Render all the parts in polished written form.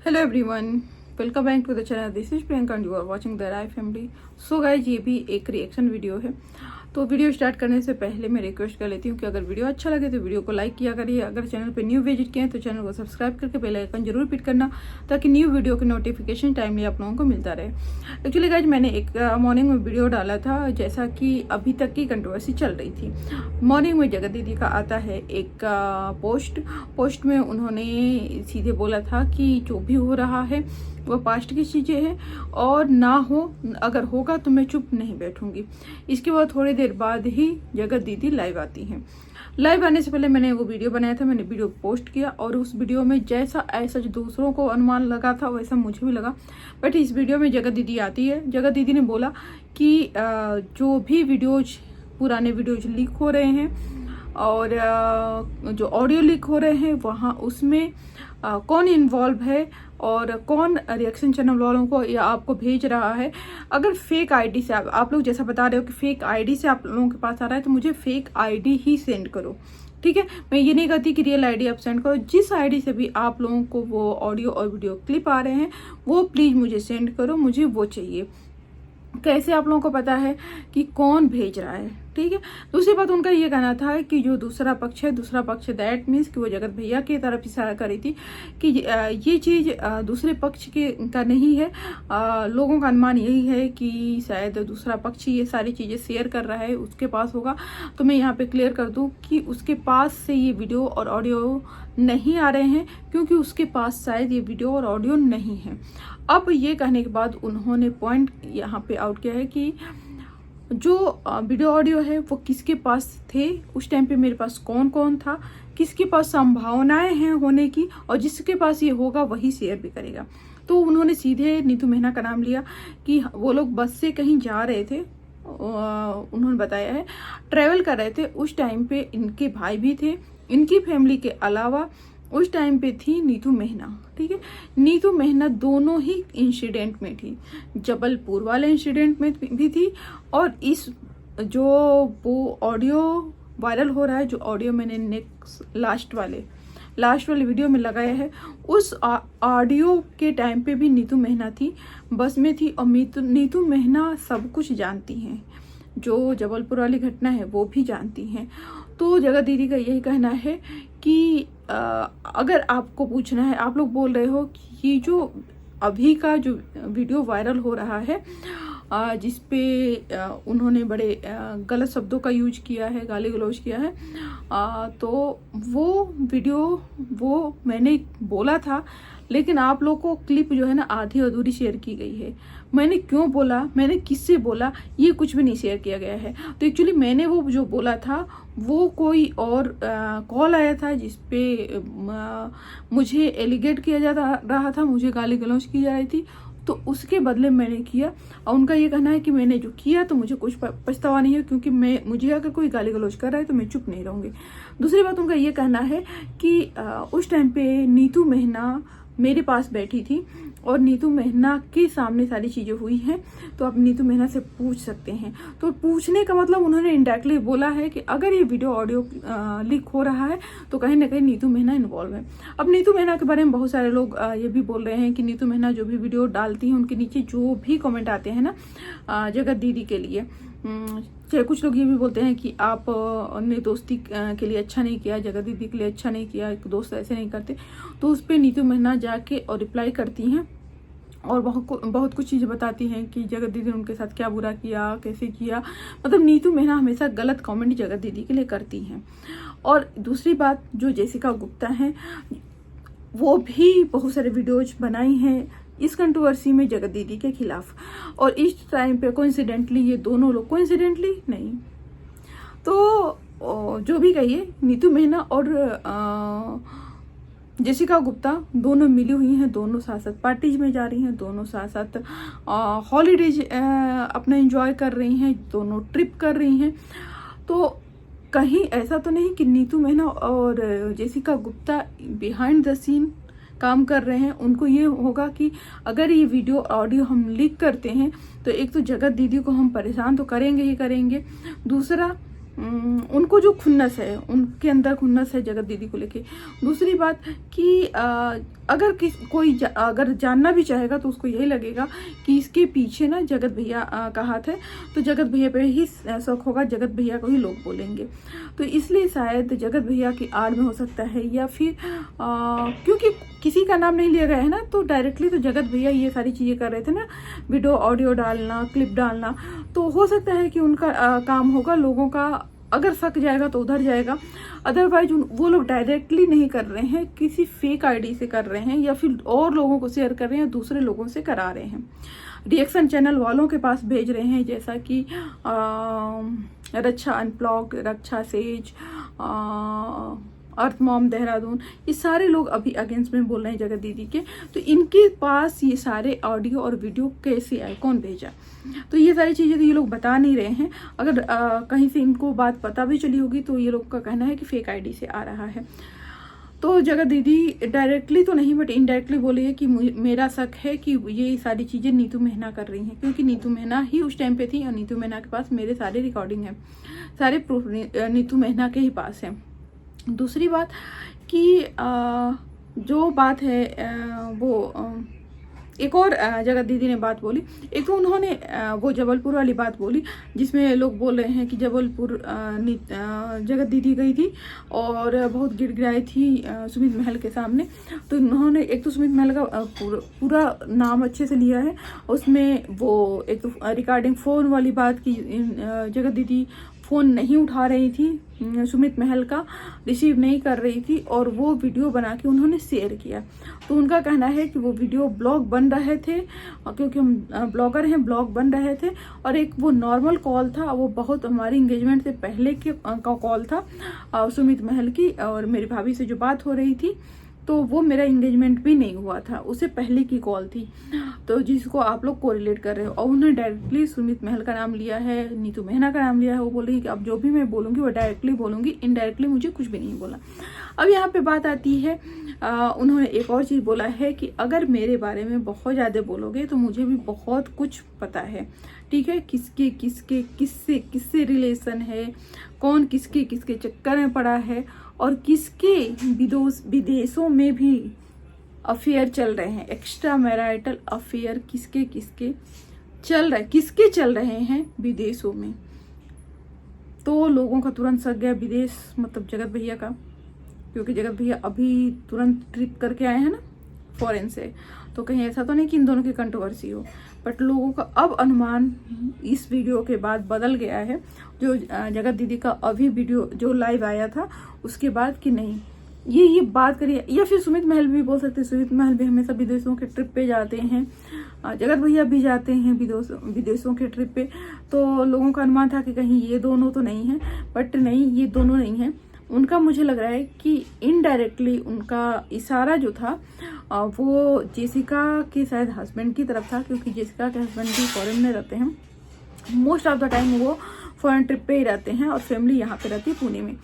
Hello everyone, welcome back to the channel. This is Priyanka and you are watching the Rai family. So guys, ये भी एक reaction video है। तो video start करने से पहले मैं रिक्वेस्ट कर लेती हूँ कि अगर वीडियो अच्छा लगे तो वीडियो को लाइक किया करिए। अगर चैनल पे न्यू विजिट किए हैं तो चैनल को सब्सक्राइब करके बेल आइकन जरूर हिट करना, ताकि न्यू वीडियो के नोटिफिकेशन टाइमली आप लोगों को मिलता रहे। एक्चुअली गाइज, मैंने एक मॉर्निंग में वीडियो डाला था, जैसा कि अभी तक की कंट्रोवर्सी चल रही थी। मॉर्निंग में जगत दीदी का आता है एक पोस्ट में उन्होंने सीधे बोला था कि जो भी हो रहा है वो पास्ट की चीज़ें हैं और ना हो, अगर होगा तो मैं चुप नहीं बैठूंगी। इसके बाद थोड़ी देर बाद ही जगत दीदी लाइव आती हैं। लाइव आने से पहले मैंने वो वीडियो बनाया था, मैंने वीडियो पोस्ट किया और उस वीडियो में जैसा ऐसा जो दूसरों को अनुमान लगा था वैसा मुझे भी लगा। बट इस वीडियो में जगत दीदी आती है। जगत दीदी ने बोला कि जो भी वीडियोज, पुराने वीडियोज लीक हो रहे हैं और जो ऑडियो लीक हो रहे हैं वहाँ उसमें कौन इन्वॉल्व है और कौन रिएक्शन चैनल वालों को या आपको भेज रहा है। अगर फेक आईडी से आप लोग जैसा बता रहे हो कि फेक आईडी से आप लोगों के पास आ रहा है, तो मुझे फेक आईडी ही सेंड करो, ठीक है। मैं ये नहीं कहती कि रियल आईडी आप सेंड करो। जिस आईडी से भी आप लोगों को वो ऑडियो और वीडियो क्लिप आ रहे हैं वो प्लीज़ मुझे सेंड करो, मुझे वो चाहिए। कैसे आप लोगों को पता है कि कौन भेज रहा है, ठीक है। दूसरी बात उनका ये कहना था कि जो दूसरा पक्ष है दैट मीन्स कि वो जगत भैया की तरफ इशारा करी थी कि ये चीज़ दूसरे पक्ष के का नहीं है। लोगों का अनुमान यही है कि शायद दूसरा पक्ष ये सारी चीज़ें शेयर कर रहा है, उसके पास होगा। तो मैं यहाँ पे क्लियर कर दूँ कि उसके पास से ये वीडियो और ऑडियो नहीं आ रहे हैं, क्योंकि उसके पास शायद ये वीडियो और ऑडियो नहीं है। अब ये कहने के बाद उन्होंने पॉइंट यहाँ पे आउट किया है कि जो वीडियो ऑडियो है वो किसके पास थे, उस टाइम पे मेरे पास कौन कौन था, किसके पास संभावनाएं हैं होने की, और जिसके पास ये होगा वही शेयर भी करेगा। तो उन्होंने सीधे नीतू मेहना का नाम लिया कि वो लोग बस से कहीं जा रहे थे। उन्होंने बताया है ट्रैवल कर रहे थे। उस टाइम पे इनके भाई भी थे, इनकी फैमिली के अलावा उस टाइम पे थी नीतू मेहना, ठीक है। नीतू मेहना दोनों ही इंसिडेंट में थी, जबलपुर वाले इंसिडेंट में भी थी और इस जो वो ऑडियो वायरल हो रहा है, जो ऑडियो मैंने लास्ट वाले वीडियो में लगाया है, उस ऑडियो के टाइम पे भी नीतू मेहना थी, बस में थी। और नीतू मेहना सब कुछ जानती हैं, जो जबलपुर वाली घटना है वो भी जानती हैं। तो जगत दीदी का यही कहना है कि अगर आपको पूछना है, आप लोग बोल रहे हो कि ये जो अभी का जो वीडियो वायरल हो रहा है जिसपे उन्होंने बड़े गलत शब्दों का यूज किया है, गाली गलौज किया है, तो वो वीडियो वो मैंने बोला था, लेकिन आप लोग को क्लिप जो है ना आधी अधूरी शेयर की गई है। मैंने क्यों बोला, मैंने किससे बोला, ये कुछ भी नहीं शेयर किया गया है। तो एक्चुअली मैंने वो जो बोला था वो कोई और कॉल आया था जिसपे मुझे एलिगेट किया जा रहा था, मुझे गाली गलौज की जा रही थी, तो उसके बदले मैंने किया। और उनका ये कहना है कि मैंने जो किया तो मुझे कुछ पछतावा नहीं है, क्योंकि मुझे अगर कोई गाली गलौज कर रहा है तो मैं चुप नहीं रहूँगी। दूसरी बात उनका ये कहना है कि उस टाइम पे नीतू मेहना मेरे पास बैठी थी और नीतू मेहना के सामने सारी चीज़ें हुई हैं, तो आप नीतू मेहना से पूछ सकते हैं। तो पूछने का मतलब उन्होंने इनडायरेक्टली बोला है कि अगर ये वीडियो ऑडियो लीक हो रहा है तो कहीं ना कहीं नीतू मेहना इन्वॉल्व है। अब नीतू मेहना के बारे में बहुत सारे लोग ये भी बोल रहे हैं कि नीतू मेहना जो भी वीडियो डालती हैं उनके नीचे जो भी कमेंट आते हैं ना जगत दीदी के लिए, चाहे कुछ लोग ये भी बोलते हैं कि आप ने दोस्ती के लिए अच्छा नहीं किया, जगत दीदी के लिए अच्छा नहीं किया, एक दोस्त ऐसे नहीं करते। तो उस पर नीतू मेहना जाके और रिप्लाई करती हैं और बहुत कुछ चीज़ें बताती हैं कि जगत दीदी ने उनके साथ क्या बुरा किया, कैसे किया। मतलब नीतू मेहना हमेशा गलत कमेंट जगत दीदी के लिए करती हैं। और दूसरी बात, जो जेसिका गुप्ता हैं वो भी बहुत सारे वीडियोज बनाई हैं इस कंट्रोवर्सी में जगत दीदी के खिलाफ, और इस टाइम पे कोइंसिडेंटली ये दोनों लोग, कोइंसिडेंटली नहीं तो जो भी कहिए, नीतू मेहना और जेसिका गुप्ता दोनों मिली हुई हैं, दोनों साथ साथ पार्टीज में जा रही हैं, दोनों साथ साथ हॉलीडेज अपना एंजॉय कर रही हैं, दोनों ट्रिप कर रही हैं। तो कहीं ऐसा तो नहीं कि नीतू मेहना और Jessica Gupta behind the scene काम कर रहे हैं। उनको ये होगा कि अगर ये वीडियो ऑडियो हम लीक करते हैं तो एक तो जगत दीदी को हम परेशान तो करेंगे ही करेंगे, दूसरा उनको जो खुन्नस है, उनके अंदर खुन्नस है जगत दीदी को लेके। दूसरी बात कि अगर जानना भी चाहेगा तो उसको यही लगेगा कि इसके पीछे ना जगत भैया का हाथ है, तो जगत भैया पे ही शक होगा, जगत भैया को ही लोग बोलेंगे। तो इसलिए शायद जगत भैया की आड़ में हो सकता है, या फिर क्योंकि किसी का नाम नहीं लिया गया है ना, तो डायरेक्टली तो जगत भैया ये सारी चीज़ें कर रहे थे ना, वीडियो ऑडियो डालना, क्लिप डालना, तो हो सकता है कि उनका काम होगा। लोगों का अगर शक जाएगा तो उधर जाएगा, अदरवाइज वो लोग डायरेक्टली नहीं कर रहे हैं, किसी फेक आईडी से कर रहे हैं, या फिर और लोगों को शेयर कर रहे हैं, दूसरे लोगों से करा रहे हैं, रिएक्शन चैनल वालों के पास भेज रहे हैं, जैसा कि रक्षा अनब्लॉग, रक्षा सेज, अर्थ मॉम देहरादून, ये सारे लोग अभी अगेंस्ट में बोल रहे हैं जगत दीदी के। तो इनके पास ये सारे ऑडियो और वीडियो कैसे आए, कौन भेजा, तो ये सारी चीज़ें तो ये लोग बता नहीं रहे हैं। अगर कहीं से इनको बात पता भी चली होगी तो ये लोग का कहना है कि फेक आईडी से आ रहा है। तो जगत दीदी डायरेक्टली तो नहीं बट इनडायरेक्टली बोली है कि मेरा शक है कि ये सारी चीज़ें नीतू मेहना कर रही हैं, क्योंकि नीतू मेहना ही उस टाइम पे थी और नीतू मेहना के पास मेरे सारे रिकॉर्डिंग है, सारे प्रूफ नीतू मेहना के ही पास है। दूसरी बात कि जो बात है वो एक और जगत दीदी ने बात बोली। एक तो उन्होंने वो जबलपुर वाली बात बोली, जिसमें लोग बोल रहे हैं कि जबलपुर जगत दीदी गई थी और बहुत गिड़गिड़ाई थी सुमित महल के सामने। तो उन्होंने एक तो सुमित महल का पूरा नाम अच्छे से लिया है, उसमें वो एक तो रिकॉर्डिंग फ़ोन वाली बात की, जगत दीदी फ़ोन नहीं उठा रही थी, सुमित महल का रिसीव नहीं कर रही थी, और वो वीडियो बना के उन्होंने शेयर किया। तो उनका कहना है कि वो वीडियो ब्लॉग बन रहे थे, क्योंकि हम ब्लॉगर हैं, ब्लॉग बन रहे थे, और एक वो नॉर्मल कॉल था, वो बहुत हमारी इंगेजमेंट से पहले का कॉल था सुमित महल की और मेरी भाभी से जो बात हो रही थी, तो वो मेरा इंगेजमेंट भी नहीं हुआ था, उससे पहले की कॉल थी, तो जिसको आप लोग कोरिलेट कर रहे हो। और उन्होंने डायरेक्टली सुमित महल का नाम लिया है, नीतू मेहना का नाम लिया है। वो बोल रही है कि अब जो भी मैं बोलूँगी वो डायरेक्टली बोलूँगी, इनडायरेक्टली मुझे कुछ भी नहीं बोला। अब यहाँ पे बात आती है, उन्होंने एक और चीज़ बोला है कि अगर मेरे बारे में बहुत ज़्यादा बोलोगे तो मुझे भी बहुत कुछ पता है, ठीक है, किसके किसके किससे किससे रिलेशन है, कौन किसके किसके चक्कर में पड़ा है, और किसके विदेशों में भी अफेयर चल रहे हैं, एक्स्ट्रा मैरिटल अफेयर किसके किसके चल रहे हैं विदेशों में। तो लोगों का तुरंत शक गया, विदेश मतलब जगत भैया का, क्योंकि जगत भैया अभी तुरंत ट्रिप करके आए हैं ना फॉरेन से, तो कहीं ऐसा तो नहीं कि इन दोनों की कंट्रोवर्सी हो। बट लोगों का अब अनुमान इस वीडियो के बाद बदल गया है, जो जगत दीदी का अभी वीडियो जो लाइव आया था उसके बाद, कि नहीं ये बात करिए, या फिर सुमित महल भी बोल सकते हैं। सुमित महल भी हमेशा विदेशों के ट्रिप पे जाते हैं, जगत भैया भी जाते हैं विदेशों के ट्रिप पे, तो लोगों का अनुमान था कि कहीं ये दोनों तो नहीं है, बट नहीं, ये दोनों नहीं है। उनका मुझे लग रहा है कि इनडायरेक्टली उनका इशारा जो था वो जेसिका के शायद हस्बैंड की तरफ था, क्योंकि जेसिका के हस्बैंड भी फॉरेन में रहते हैं, मोस्ट ऑफ द टाइम वो फॉरेन ट्रिप पे ही रहते हैं और फैमिली यहाँ पे रहती है पुणे में।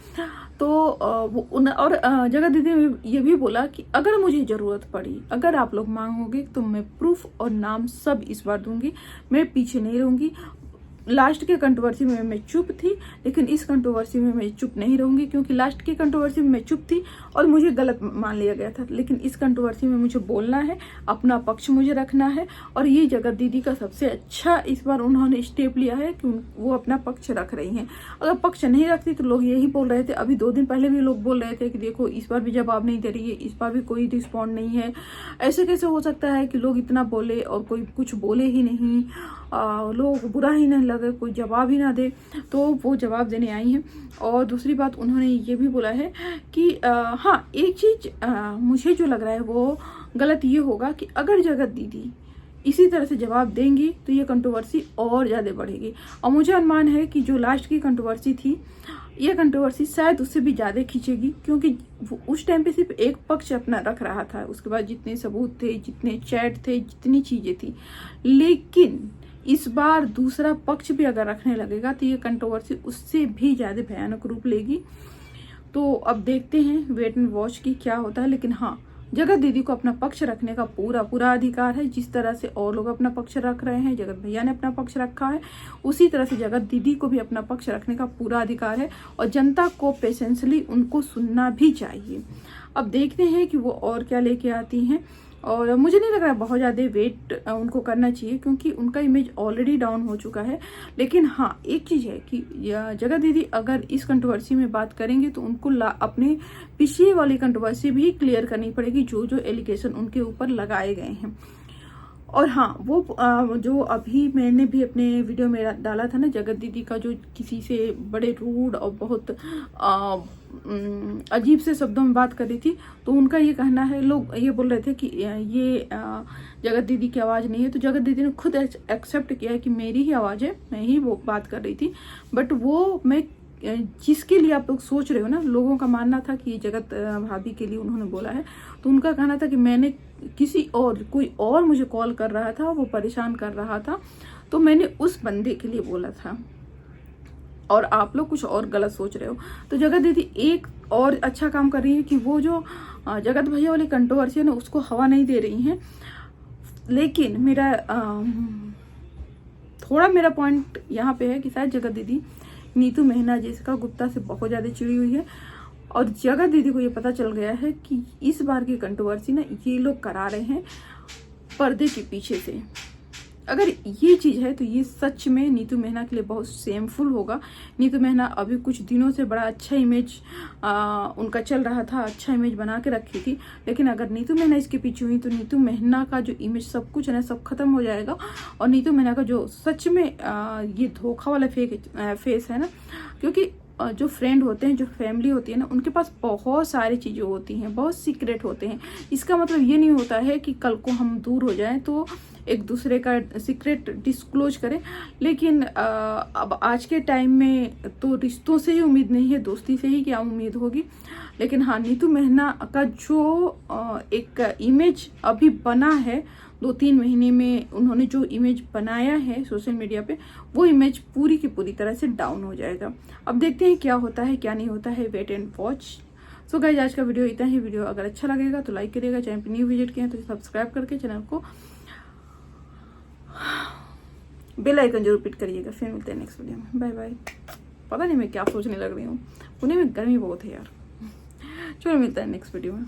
तो और जगत दीदी ने ये भी बोला कि अगर मुझे ज़रूरत पड़ी, अगर आप लोग मांगोगे तो मैं प्रूफ और नाम सब इस बार दूंगी, मैं पीछे नहीं रहूँगी। लास्ट के कंट्रोवर्सी में मैं चुप थी, लेकिन इस कंट्रोवर्सी में मैं चुप नहीं रहूंगी, क्योंकि लास्ट की कंट्रोवर्सी में मैं चुप थी और मुझे गलत मान लिया गया था, लेकिन इस कंट्रोवर्सी में मुझे बोलना है, अपना पक्ष मुझे रखना है। और ये जगत दीदी का सबसे अच्छा इस बार उन्होंने स्टेप लिया है कि वो अपना पक्ष रख रही हैं। अगर पक्ष नहीं रखती तो लोग यही बोल रहे थे, अभी 2 दिन पहले भी लोग बोल रहे थे कि देखो इस बार भी जवाब नहीं दे रही है, इस बार भी कोई रिस्पॉन्ड नहीं है, ऐसे कैसे हो सकता है कि लोग इतना बोले और कोई कुछ बोले ही नहीं, लोग बुरा ही नहीं लगे, कोई जवाब ही ना दे। तो वो जवाब देने आई हैं। और दूसरी बात उन्होंने ये भी बोला है कि हाँ, एक चीज़ मुझे जो लग रहा है वो गलत ये होगा कि अगर जगत दीदी इसी तरह से जवाब देंगी तो ये कंट्रोवर्सी और ज़्यादा बढ़ेगी। और मुझे अनुमान है कि जो लास्ट की कंट्रोवर्सी थी, ये कंट्रोवर्सी शायद उससे भी ज़्यादा खींचेगी, क्योंकि उस टाइम पे सिर्फ एक पक्ष अपना रख रहा था, उसके बाद जितने सबूत थे, जितने चैट थे, जितनी चीज़ें थी। लेकिन इस बार दूसरा पक्ष भी अगर रखने लगेगा तो ये कंट्रोवर्सी उससे भी ज़्यादा भयानक रूप लेगी। तो अब देखते हैं, वेट एंड वॉच की क्या होता है। लेकिन हाँ, जगत दीदी को अपना पक्ष रखने का पूरा पूरा अधिकार है। जिस तरह से और लोग अपना पक्ष रख रहे हैं, जगत भैया ने अपना पक्ष रखा है, उसी तरह से जगत दीदी को भी अपना पक्ष रखने का पूरा अधिकार है और जनता को पेशेंसली उनको सुनना भी चाहिए। अब देखते हैं कि वो और क्या लेके आती हैं, और मुझे नहीं लग रहा बहुत ज़्यादा वेट उनको करना चाहिए क्योंकि उनका इमेज ऑलरेडी डाउन हो चुका है। लेकिन हाँ, एक चीज़ है कि जगत दीदी अगर इस कंट्रोवर्सी में बात करेंगे तो उनको अपने पिछली वाली कंट्रोवर्सी भी क्लियर करनी पड़ेगी, जो जो एलिगेशन उनके ऊपर लगाए गए हैं। और हाँ, वो जो अभी मैंने भी अपने वीडियो में डाला था ना, जगत दीदी का जो किसी से बड़े रूड और बहुत अजीब से शब्दों में बात कर रही थी, तो उनका ये कहना है, लोग ये बोल रहे थे कि ये जगत दीदी की आवाज़ नहीं है। तो जगत दीदी ने खुद एक्सेप्ट किया है कि मेरी ही आवाज़ है, मैं ही वो बात कर रही थी। बट वो मैं जिसके लिए आप लोग सोच रहे हो ना, लोगों का मानना था कि जगत भाभी के लिए उन्होंने बोला है, तो उनका कहना था कि मैंने कोई और मुझे कॉल कर रहा था, वो परेशान कर रहा था, तो मैंने उस बंदे के लिए बोला था, और आप लोग कुछ और गलत सोच रहे हो। तो जगत दीदी एक और अच्छा काम कर रही है कि वो जो जगत भैया वाली कंट्रोवर्सी है ना, उसको हवा नहीं दे रही हैं। लेकिन मेरा पॉइंट यहाँ पे है कि शायद जगत दीदी नीतू मेहना जैसिका गुप्ता से बहुत ज़्यादा चिड़ी हुई है, और जगत दीदी को ये पता चल गया है कि इस बार की कंट्रोवर्सी ना ये लोग करा रहे हैं पर्दे के पीछे से। अगर ये चीज़ है तो ये सच में नीतू मेहना के लिए बहुत शेमफुल होगा। नीतू मेहना अभी कुछ दिनों से बड़ा अच्छा इमेज उनका चल रहा था, अच्छा इमेज बना के रखी थी, लेकिन अगर नीतू मेहना इसके पीछे हुई तो नीतू मेहना का जो इमेज सब कुछ है ना, सब खत्म हो जाएगा। और नीतू मेहना का जो सच में ये धोखा वाला फेस है ना, क्योंकि जो फ्रेंड होते हैं, जो फैमिली होती है ना, उनके पास बहुत सारी चीज़ें होती हैं, बहुत सीक्रेट होते हैं। इसका मतलब ये नहीं होता है कि कल को हम दूर हो जाएं तो एक दूसरे का सीक्रेट डिस्क्लोज करें। लेकिन अब आज के टाइम में तो रिश्तों से ही उम्मीद नहीं है, दोस्ती से ही क्या उम्मीद होगी। लेकिन हाँ, नीतू मेहना का जो एक इमेज अभी बना है, 2-3 महीने में उन्होंने जो इमेज बनाया है सोशल मीडिया पे, वो इमेज पूरी की पूरी तरह से डाउन हो जाएगा। अब देखते हैं क्या होता है क्या नहीं होता है, wait and watch. So guys, आज का वीडियो इतना ही। वीडियो अगर अच्छा लगेगा तो लाइक करिएगा, चैनल पे न्यू विजिट किए तो सब्सक्राइब करके चैनल को बेल आइकन जरूर हिट करिएगा। फिर मिलते हैं नेक्स्ट वीडियो में, बाय बाय। पता नहीं मैं क्या सोचने लग रही हूँ, पुणे में गर्मी बहुत है यार। चलो मिलता है नेक्स्ट वीडियो में।